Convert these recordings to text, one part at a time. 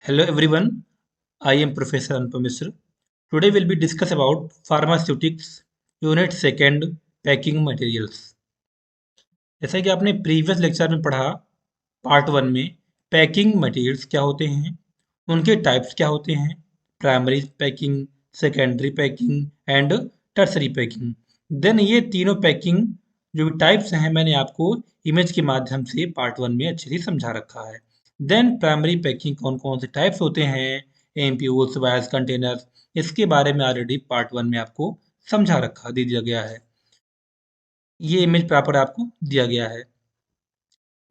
Hello everyone, I am Professor Anupam Misra. Today we'll be discuss about pharmaceutics, unit second, packing materials. जैसा कि आपने previous lecture में पढ़ा, part one में packing materials क्या होते हैं, उनके टाइप्स क्या होते हैं, primary packing, secondary packing and tertiary packing. Then ये तीनों पैकिंग जो भी टाइप्स हैं मैंने आपको इमेज के माध्यम से पार्ट वन में अच्छे से समझा रखा है। देन प्राइमरी पैकिंग कौन कौन से टाइप्स होते हैं, एमपीओस, वायर्स, कंटेनर्स, इसके बारे में ऑलरेडी पार्ट वन में आपको समझा रखा दे दिया गया है। ये इमेज प्रॉपर आपको दिया गया है।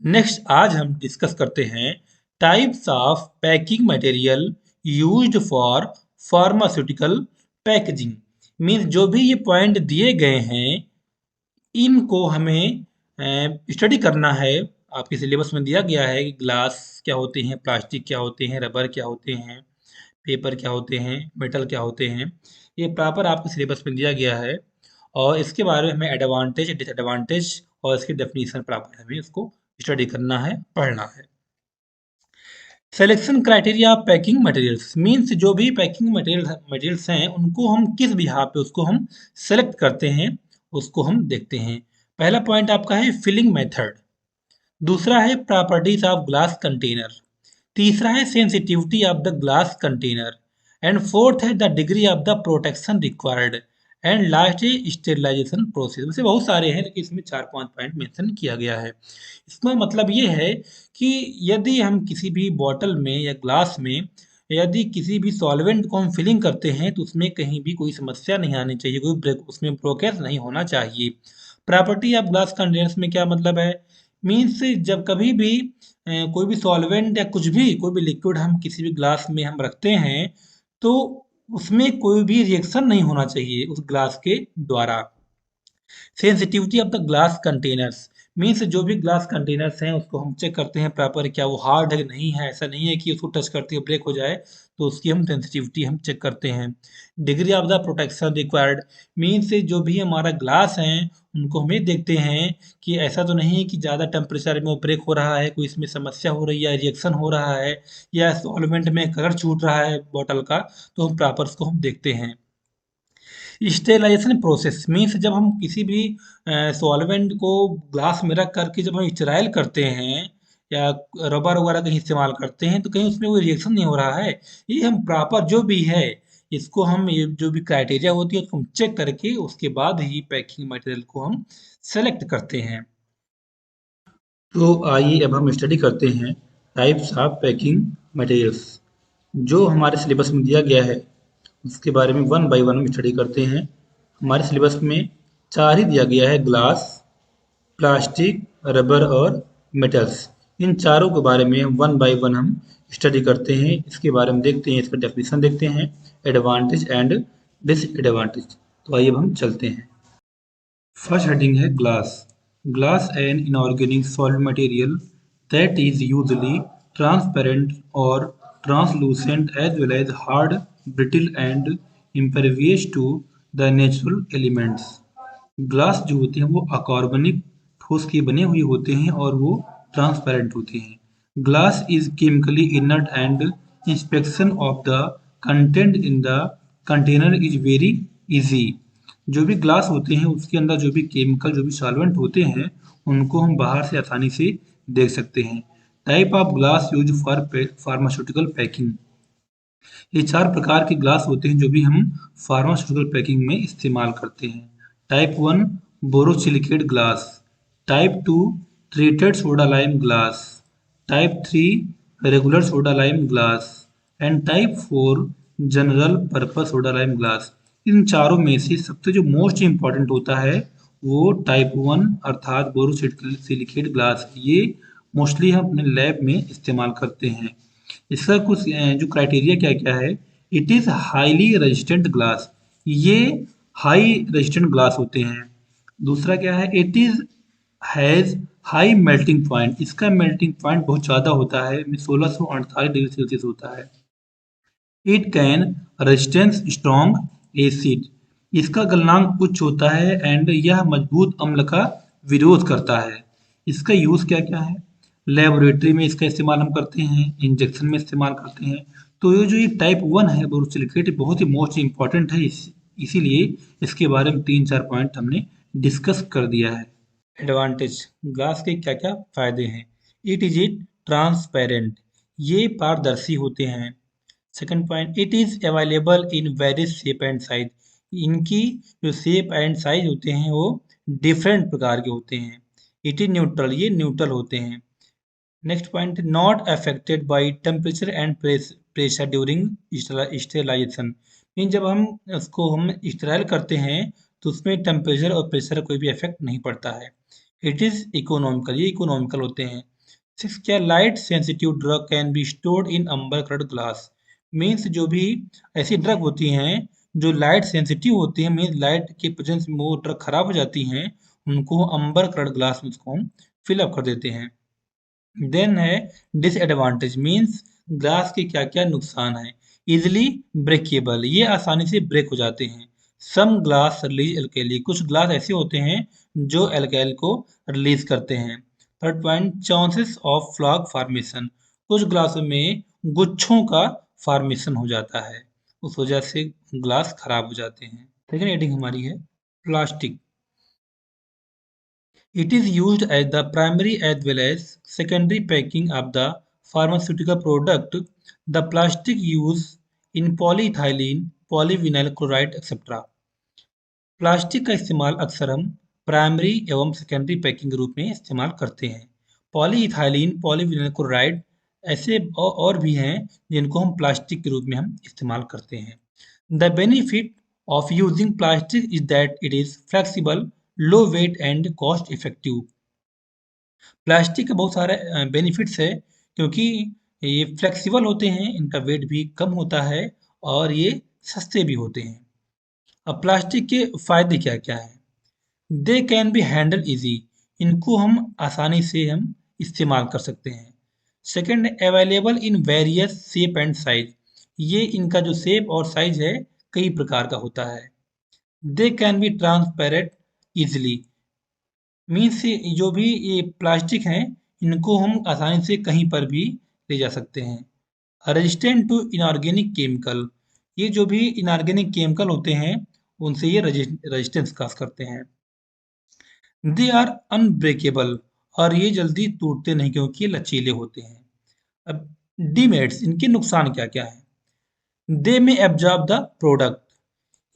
नेक्स्ट आज हम डिस्कस करते हैं types of packing material used for pharmaceutical packaging. Means जो भी ये पॉइंट दिए गए हैं इनको हमें स्टडी करना है। आपके सिलेबस में दिया गया है कि ग्लास क्या होते हैं, प्लास्टिक क्या होते हैं, रबर क्या होते हैं, पेपर क्या होते हैं, मेटल क्या होते हैं। ये प्रॉपर आपके सिलेबस में दिया गया है और इसके बारे में हमें एडवांटेज, डिसएडवांटेज और इसकी डेफिनेशन प्रॉपर हमें उसको स्टडी करना है, पढ़ना है। Selection criteria of packing materials means जो भी पैकिंग मटेरियल्स हैं उनको हम किस बिहाफ पे उसको हम सेलेक्ट करते हैं उसको हम देखते हैं। पहला पॉइंट आपका है फिलिंग मेथड, दूसरा है प्रॉपर्टीज ऑफ ग्लास कंटेनर, तीसरा है sensitivity of the glass container and fourth है the degree of the protection required and last है स्टेरिलाइजेशन प्रोसेस। वैसे बहुत सारे हैं लेकिन इसमें 4-5 पॉइंट मेंशन किया गया है। इसका मतलब ये है कि यदि हम किसी भी बॉटल में या ग्लास में यदि किसी भी सॉल्वेंट को हम फिलिंग करते हैं तो उसमें कहीं भी कोई समस्या नहीं आनी चाहिए, कोई ब्रेक उसमें ब्रोकेज नहीं होना चाहिए। प्रॉपर्टी ऑफ ग्लास कंटेनर्स में क्या मतलब है, मीन्स जब कभी भी कोई भी सॉल्वेंट या कुछ भी कोई भी लिक्विड हम किसी भी ग्लास में हम रखते हैं तो उसमें कोई भी रिएक्शन नहीं होना चाहिए उस ग्लास के द्वारा। Sensitivity of the glass containers means जो भी ग्लास कंटेनर्स हैं उसको हम चेक करते हैं प्रॉपर क्या वो हार्ड है कि नहीं है। ऐसा नहीं है कि उसको टच करते ही ब्रेक हो जाए, तो उसकी हम सेंसिटिविटी हम चेक करते हैं। Degree of the protection required means जो भी हमारा ग्लास है उनको हमें देखते हैं कि ऐसा तो नहीं है कि ज़्यादा टेम्परेचर में वो ब्रेक हो रहा है, कोई इसमें समस्या हो रही है, रिएक्शन हो रहा है या सॉल्वेंट में कलर छूट रहा है बॉटल का, तो हम प्रॉपर उसको हम देखते हैं। स्टेलाइजेशन प्रोसेस मीन्स जब हम किसी भी सॉल्वेंट को ग्लास में रख करके जब हम स्टेराइल करते हैं या रबर वगैरह कहीं इस्तेमाल करते हैं तो कहीं उसमें कोई रिएक्शन नहीं हो रहा है। ये हम प्रॉपर जो भी है इसको हम ये जो भी क्राइटेरिया होती है उसको हम चेक करके उसके बाद ही पैकिंग मटेरियल को हम सेलेक्ट करते हैं। तो आइए अब हम स्टडी करते हैं टाइप्स ऑफ पैकिंग मटेरियल्स। जो हमारे सिलेबस में दिया गया है उसके बारे में वन बाय वन स्टडी करते हैं। हमारे सिलेबस में चार ही दिया गया है, ग्लास, प्लास्टिक, रबर और मेटल्स। इन चारों के बारे में वन बाय वन हम स्टडी करते हैं, इसके बारे में देखते हैं, इसका डेफिनेशन देखते हैं, एडवांटेज एंड डिसएडवांटेज। तो आइए अब हम चलते हैं। फर्स्ट हेडिंग है glass. Glass an inorganic solid material that is usually transparent or translucent as well as hard, brittle and impervious to the natural elements। Glass जो होते हैं वो अकार्बनिक ठोस के बने हुए होते हैं और वो ट्रांसपेरेंट होते हैं। Glass is chemically inert and inspection of the content in the container is very easy. जो भी ग्लास होते हैं उसके अंदर जो भी केमिकल जो भी सॉल्वेंट होते हैं उनको हम बाहर से आसानी से देख सकते हैं। Type of glass use for pharmaceutical packing. ये चार प्रकार के ग्लास होते हैं जो भी हम फार्मास्यूटिकल पैकिंग में इस्तेमाल करते हैं। Type one borosilicate glass, type two treated soda lime glass, type three regular soda lime glass and type four general purpose soda lime glass. इन चारों में से सबसे जो मोस्ट इम्पॉर्टेंट होता है वो टाइप वन अर्थात बोरोसिलिकेट ग्लास। ये मोस्टली हम अपने लैब में इस्तेमाल करते हैं। इसका कुछ जो क्राइटेरिया क्या क्या है, it is highly resistant glass, ये हाई रेजिस्टेंट ग्लास होते हैं। दूसरा क्या है, it is has high melting point, इसका मेल्टिंग पॉइंट बहुत ज़्यादा होता है, 1648 डिग्री सेल्सियस होता है। It can resistance strong acid, इसका गलनांक उच्च होता है एंड यह मजबूत अम्ल का विरोध करता है। इसका यूज़ क्या क्या है, लेबोरेटरी में इसका इस्तेमाल हम करते हैं, इंजेक्शन में इस्तेमाल करते हैं। तो ये टाइप 1 है बोरोसिलिकेट, बहुत ही मोस्ट इंपॉर्टेंट है, इसीलिए इसके बारे में 3-4 पॉइंट हमने डिस्कस कर दिया है। एडवांटेज, ग्लास के क्या क्या फायदे हैं। इट इज इट ट्रांसपेरेंट, ये पारदर्शी होते हैं। Second point, it is available in various shape and size, इनकी जो शेप एंड साइज होते हैं वो डिफरेंट प्रकार के होते हैं। इट इज न्यूट्रल, ये न्यूट्रल होते हैं। Next point, not affected by temperature and pressure during sterilisation, mean जब हम उसको हम स्टेराइल करते हैं तो उसमें टेम्परेचर और प्रेशर कोई भी इफेक्ट नहीं पड़ता है। इट इज इकोनॉमिकल, ये इकोनॉमिकल होते हैं। सिक्स, क्या light sensitive drug can be stored in amber coloured glass, means जो भी ऐसी ड्रग होती हैं जो लाइट सेंसिटिव होती हैं, मीन्स लाइट के प्रेजेंस में वो ड्रग खराब हो जाती हैं, उनको अम्बर कलर्ड ग्लास में उसको हम फिलअप कर देते हैं। देन है डिसएडवांटेज, मीन्स ग्लास के क्या क्या नुकसान है। इजिली ब्रेकेबल, ये आसानी से ब्रेक हो जाते हैं। सम ग्लास रिलीज एल्केली, कुछ ग्लास ऐसे होते हैं जो एल्केल को रिलीज करते हैं। Third point, chances of flog formation, कुछ ग्लासों में गुच्छों का फॉर्मेशन हो जाता है, उस वजह से ग्लास खराब हो जाते हैं। सेकेंड हेडिंग हमारी है plastic. It is used as the primary as well as secondary packing of the pharmaceutical product. The plastic used in polyethylene, polyvinyl chloride, etc. Plastic का इस्तेमाल अक्सर हम प्राइमरी एवं सेकेंडरी पैकिंग के रूप में इस्तेमाल करते हैं। पॉलीइथाइलीन, पॉलीविनाइल क्लोराइड ऐसे और भी हैं जिनको हम प्लास्टिक के रूप में हम इस्तेमाल करते हैं। The benefit of using plastic is that it is flexible, low weight and cost effective. Plastic के बहुत सारे बेनिफिट्स है, क्योंकि ये फ्लेक्सिबल होते हैं, इनका वेट भी कम होता है और ये सस्ते भी होते हैं। अब प्लास्टिक के फायदे क्या क्या हैं। They can be handle easy, इनको हम आसानी से हम इस्तेमाल कर सकते हैं। Second, available in various shape and size, ये इनका जो शेप और साइज है कई प्रकार का होता है। They can be transparent easily, means जो भी ये प्लास्टिक हैं इनको हम आसानी से कहीं पर भी ले जा सकते हैं। रेजिस्टेंट टू इनऑर्गेनिक केमिकल, ये जो भी इनऑर्गेनिक केमिकल होते हैं उनसे ये रेजिस्टेंस काज करते हैं। दे आर अनब्रेकेबल, और ये जल्दी टूटते नहीं क्योंकि ये लचीले होते हैं। अब डीमेरिट्स, इनके नुकसान क्या क्या है। दे में एब्जॉर्ब द प्रोडक्ट,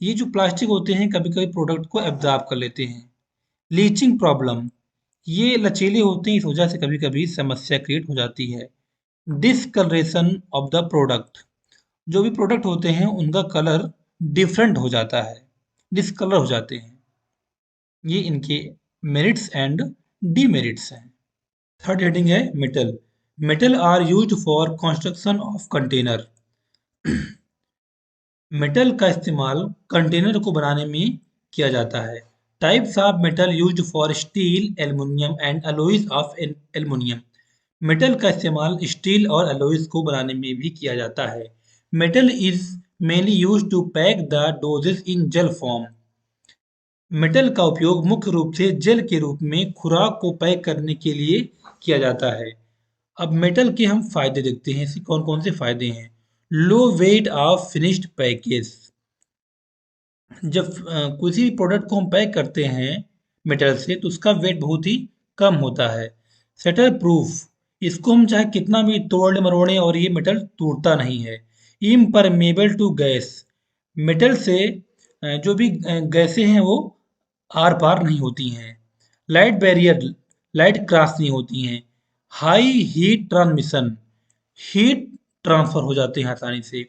ये जो प्लास्टिक होते हैं कभी कभी प्रोडक्ट को एब्जॉर्ब कर लेते हैं। लीचिंग प्रॉब्लम, ये लचीले होते हैं, इस वजह से कभी कभी समस्या क्रिएट हो जाती है। डिसकलरेशन ऑफ द प्रोडक्ट, जो भी प्रोडक्ट होते हैं उनका कलर डिफरेंट हो जाता है, डिसकलर हो जाते हैं। ये इनके मेरिट्स एंड डीमेरिट्स हैं। थर्ड हेडिंग है metal. Metal are used for construction of container, metal का इस्तेमाल कंटेनर को बनाने में किया जाता है। Types of metal used for steel, aluminium and alloys of aluminium, metal का इस्तेमाल स्टील और अलॉयज को बनाने में भी किया जाता है। Metal is mainly used to pack the doses in gel form, metal का उपयोग मुख्य रूप से जेल के रूप में खुराक को पैक करने के लिए किया जाता है। अब मेटल के हम फायदे देखते हैं, इसके कौन कौन से फायदे हैं। लो वेट ऑफ फिनिश्ड पैकेज, जब किसी भी प्रोडक्ट को हम पैक करते हैं मेटल से तो उसका वेट बहुत ही कम होता है। शटर प्रूफ, इसको हम चाहे कितना भी तोड़ मरोड़े और ये मेटल टूटता नहीं है। इम्परमेबल टू गैस, मेटल से जो भी गैसें हैं वो आर पार नहीं होती हैं। लाइट बैरियर, लाइट क्रॉस नहीं होती हैं। High heat transmission, heat transfer हो जाते हैं आसानी से।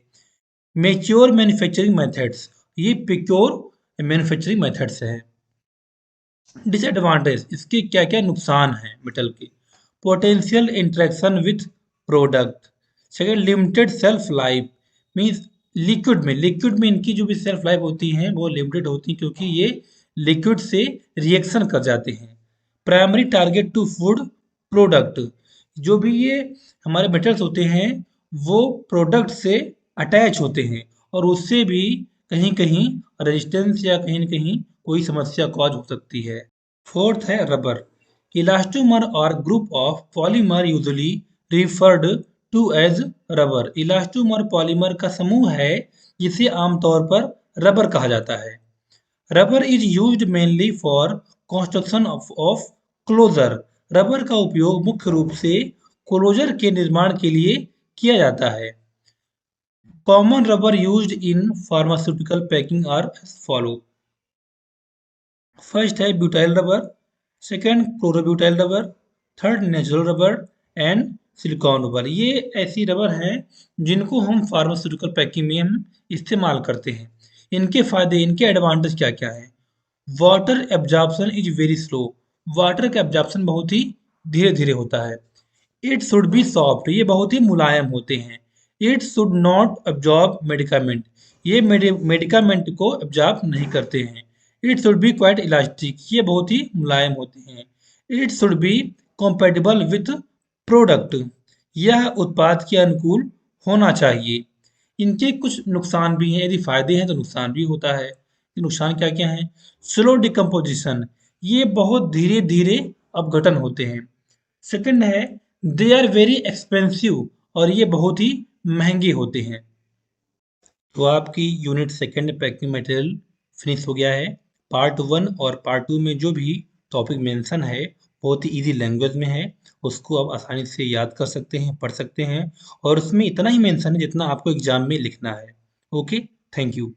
मेच्योर मैन्युफैक्चरिंग मेथड्स, ये प्योर मैन्युफैक्चरिंग मेथड्स है। डिसएडवांटेज, इसके क्या क्या नुकसान हैं मेटल के। Potential interaction with product. Second, limited self life, means liquid में इनकी जो भी सेल्फ लाइफ होती है वो लिमिटेड होती है क्योंकि ये लिक्विड से रिएक्शन कर जाते हैं। Primary target to food product, जो भी ये हमारे मेटल्स होते हैं वो प्रोडक्ट से अटैच होते हैं और उससे भी कहीं कहीं रेजिस्टेंस या कहीं न कहीं कोई समस्या कॉज हो सकती है। फोर्थ है rubber, elastomer are group of polymer usually referred to as rubber. Elastomer polymer का समूह है जिसे आमतौर पर रबर कहा जाता है। Rubber is used mainly for construction of closure. Rubber का उपयोग मुख्य रूप से क्लोजर के निर्माण के लिए किया जाता है। Common rubber used in pharmaceutical packing are follow. First है butyl rubber, second chlorobutyl rubber, third natural rubber and silicone rubber. ये ऐसी रबर हैं जिनको हम फार्मास्यूटिकल पैकिंग में हम इस्तेमाल करते हैं। इनके फायदे, इनके एडवांटेज क्या क्या हैं? Water absorption is very slow. Water का एब्जॉर्प्शन बहुत ही धीरे धीरे होता है। इट शुड बी सॉफ्ट, ये बहुत ही मुलायम होते हैं। It should not absorb medicament, ये मेडिकामेंट को अब्जॉर्ब नहीं करते हैं। It should be quite elastic, ये बहुत ही मुलायम होते हैं। It should be compatible with product, यह उत्पाद के अनुकूल होना चाहिए। इनके कुछ नुकसान भी हैं, यदि फायदे हैं तो नुकसान भी होता है। ये नुकसान क्या क्या हैं? स्लो डिकम्पोजिशन, ये बहुत धीरे धीरे अपघटन होते हैं। सेकंड है दे आर वेरी एक्सपेंसिव, और ये बहुत ही महंगे होते हैं। तो आपकी unit second packing material finish हो गया है। पार्ट वन और पार्ट टू में जो भी टॉपिक मेंशन है बहुत ही इजी लैंग्वेज में है, उसको आप आसानी से याद कर सकते हैं, पढ़ सकते हैं, और उसमें इतना ही मेंशन है जितना आपको एग्जाम में लिखना है। Okay, thank you.